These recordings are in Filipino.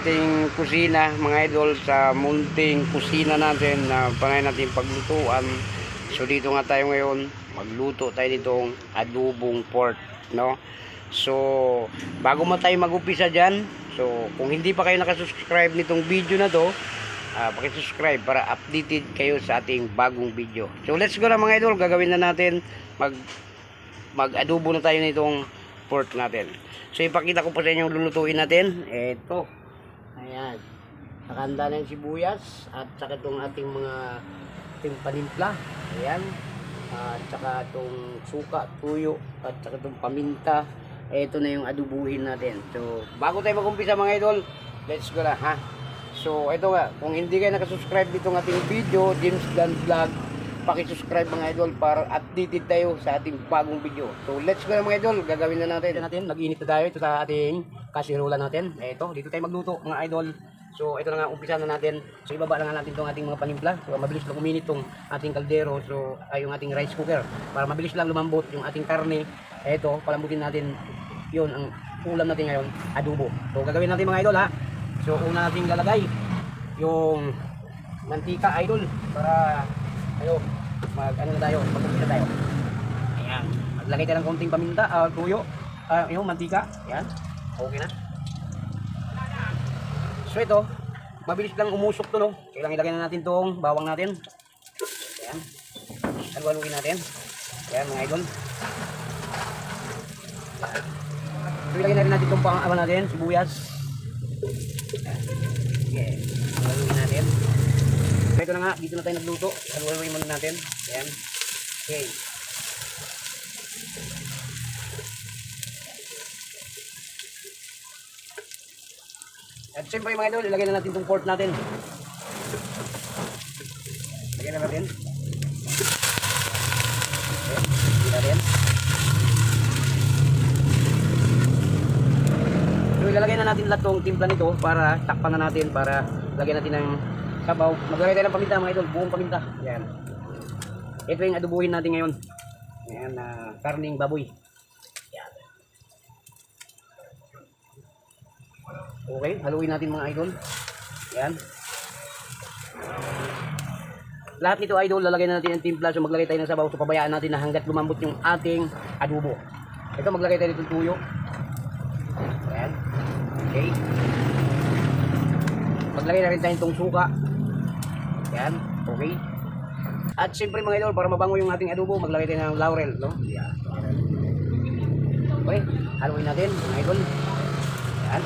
ating kusina mga idol, sa munting kusina natin na panay natin paglutuan. So dito nga tayo ngayon, magluto tayo nitong adobong pork, no? So bago mo tayo mag-umpisa dyan, so kung hindi pa kayo nakasubscribe nitong video na to, pakisubscribe para updated kayo sa ating bagong video. So let's go na mga idol, gagawin na natin, mag-adobo na tayo nitong pork natin. So ipakita ko po sa inyo yung lulutuin natin. Ito, ayan, nakahanda na yung sibuyas at saka itong ating mga panimpla, ayan, at saka itong suka, tuyo, at saka itong paminta. Ito na yung adubuhin natin. So bago tayo mag-umpisa mga idol, let's go na, ha. So ito nga, kung hindi kayo nakasubscribe dito ng ating video, James Dan Vlog, pakisubscribe mga idol para updated tayo sa ating bagong video. So let's go na mga idol, gagawin na natin. Nag-init na tayo ito sa ating kasirola natin. Ito, dito tayo magluto mga idol. So ito na nga, umpisa na natin. So ibaba na nga natin itong ating mga panimpla. So mabilis lang uminit itong ating kaldero. So ay yung ating rice cooker, para mabilis lang lumambot yung ating karne. Ito, palambutin natin. Yun ang ulam natin ngayon, adobo. So gagawin natin mga idol, ha. So una natin lalagay yung mantika idol, para ano na tayo, mag-umpisa tayo. Ayan, maglagay tayo ng konting paminta, tuyo, yung mantika. Ayan, okay na. So ito, mabilis lang umusok to, no? Kailangan ilagay na natin tong bawang natin. Ayan, haluin natin. Ayan mga idol. So ilagay na rin natin itong pang-awa natin, sibuyas. Okay, haluin natin. Ito na nga, dito na tayo nagluto. Haluin muna natin. Ayan. Okay. At siyempre mga idol, ilagay na natin itong pork natin. Ilagay na natin. Okay. Ilagay natin. So ilalagay na natin lahat itong timpla nito para takpan na natin, para lagyan natin ng sabaw. Maglagay tayo ng paminta mga idol, buong paminta. Ayan. Ito yung adobuhin natin ngayon. Ayan, karning baboy. Ayan. Okay, haluin natin mga idol. Ayan. Lahat nito idol, lalagay na natin ng timpla. So maglagay tayo ng sabaw. So pabayaan natin na hanggat lumambot yung ating adobo. Ito, maglagay tayo ng tuyo. Ayan. Okay. Maglagay na rin tayo itong suka. Yan, okay. At siyempre mga idol, para mabango yung ating adobo, maglagay tayo ng laurel, no? Yan. Okay, haluin natin mga idol. Yan.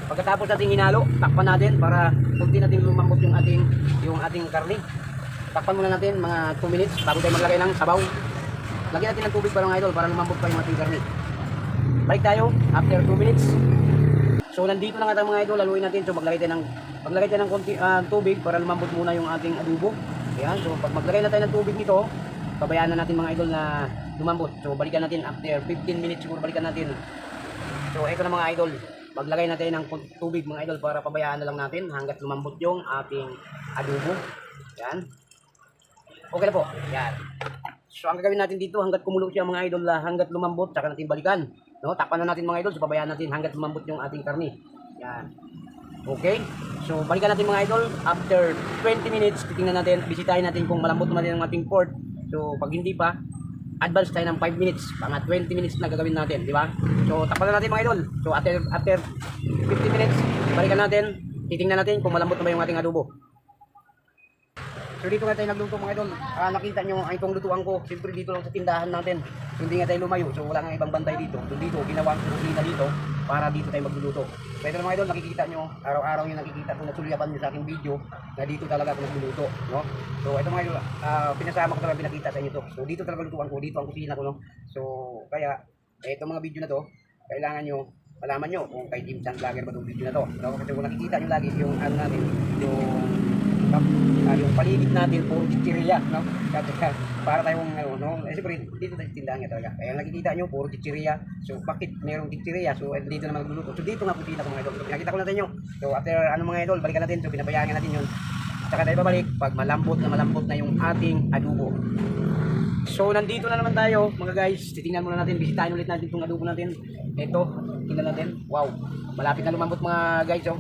Pagkatapos natin hinalo, takpan natin para kunti natin lumambot yung ating karne. Takpan muna natin mga 2 minutes bago tayo maglagay ng sabaw. Lagyan natin ng tubig para mga idol, para lumambot pa yung ating karne. Balik tayo after 2 minutes. So nandito na nga tayo mga idol, haluin natin. So maglagay tayo ng konti tubig para lumambot muna yung ating adobo. Ayan, so pag maglagay na tayo ng tubig nito, pabayaan na natin mga idol na lumambot. So balikan natin after 15 minutes siguro, balikan natin. So ito na mga idol, maglagay na tayo ng tubig mga idol para pabayaan na lang natin hanggat lumambot yung ating adobo. Ayan. Okay na po. Ayan. So ang gagawin natin dito, hanggat kumulo siya mga idol, hanggat lumambot, saka natin balikan. No, takpan na natin mga idol, so pabayaan natin hanggat lumambot yung ating karne. Yan. Okay? So balikan natin mga idol after 20 minutes, titingnan natin, bisitahin natin kung malambot naman ang ating pork. So pag hindi pa, advance tayo ng 5 minutes, mga 20 minutes na gagawin natin, di ba? So takpan na natin mga idol. So after 50 minutes, balikan natin, titingnan natin kung malambot na ba yung ating adobo. So dito nga tayo nagluto mga idol. Nakita nyo ang itong lutuan ko. Siyempre dito lang sa tindahan natin. Hindi nga tayo lumayo. So wala nga ibang bantay dito. So dito, ginawa ko kusina dito para dito tayo magluluto. So ito mga idol, nakikita nyo. Araw-araw yung nakikita ko, nasulyapan nyo sa aking video na dito talaga ako nagluluto. No? So ito mga idol, pinasama ko talaga, pinakita sa inyo to. So dito talaga lutuan ko. Dito ang kusina ko. No? So kaya, itong mga video na to, kailangan nyo malaman nyo kung kay James Dan Vlogger ba itong video na to. No? Kasi kung nakikita nyo lagi yung ano natin, yung paligid natin puro chichirya, no? Para tayong no, siyempre dito tayo tindahan nga talaga. Kaya nakikita nyo puro chichirya. So bakit mayroong chichirya? So dito na magluluto. So dito nga kusina ko mga idol. So pinakita ko natin nyo. So after mga idol, balikan natin. So pinabayaan natin yun. Saka tayo babalik pag malambot na yung ating adobo. So nandito na naman tayo mga guys. Titingnan muna natin, bisitahin ulit natin itong adobo natin. Ito, tingnan natin. Wow, malapit na lumambot mga guys. Oh.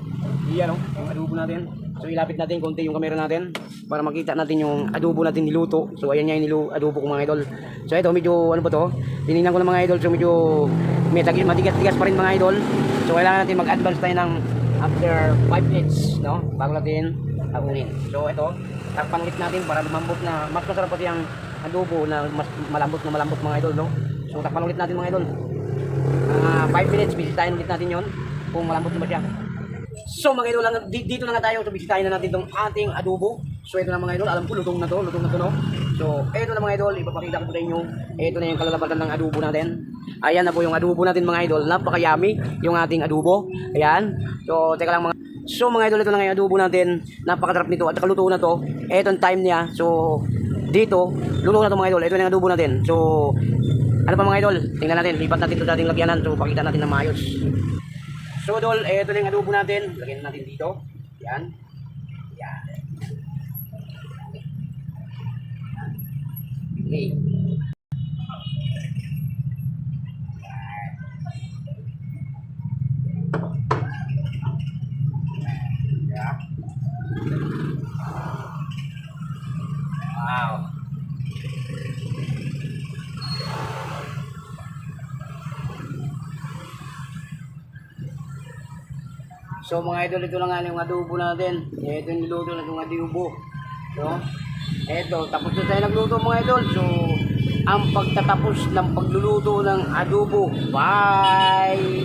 Iyan yung adobo natin. So ilapit natin konti yung camera natin para makita natin yung adobo natin niluto. So ayan nga yung adobo ko mga idol. So ito medyo ano ba to? Tinignan ko ng mga idol. So medyo matigas-tigas pa rin mga idol. So kailangan natin mag-advance tayo ng after 5 minutes, no? Bago natin abunin. So ito, takpan ulit natin para lumambot na. Mas masarap pati ang adobo na mas malambot mga idol, no? So takpan ulit natin mga idol. 5 minutes, bisitahin ulit natin yon kung malambot na ba siya. So mga idol, dito na nga tayo. So bisitahin na natin itong ating adobo. So ito na mga idol, alam ko lutong na to, no? So ito na mga idol, ipapakita ko po sa inyo. Ito na yung kalalapatan ng adobo natin. Ayan na po yung adobo natin mga idol. Napaka-yummy yung ating adobo. Ayan. So teka lang mga. So mga idol, ito na nga yung adobo natin. Napakasarap nito at luto na to. Ito ang time niya. So dito, luto na to mga idol. Ito na yung adobo natin. So ano pa mga idol? Tingnan natin, lipat natin ito sa ating lagyanan. So pakita natin na maayos. So idol, ito na yung adobo natin. Lagyan natin dito. Yan. Yan. Okay. Yeah. Wow. So mga idol, ito na nga yung adobo natin. Ito yung niluto na itong adobo. So, ito, tapos na tayo nagluto mga idol. So, ang pagtatapos ng pagluluto ng adobo. Bye!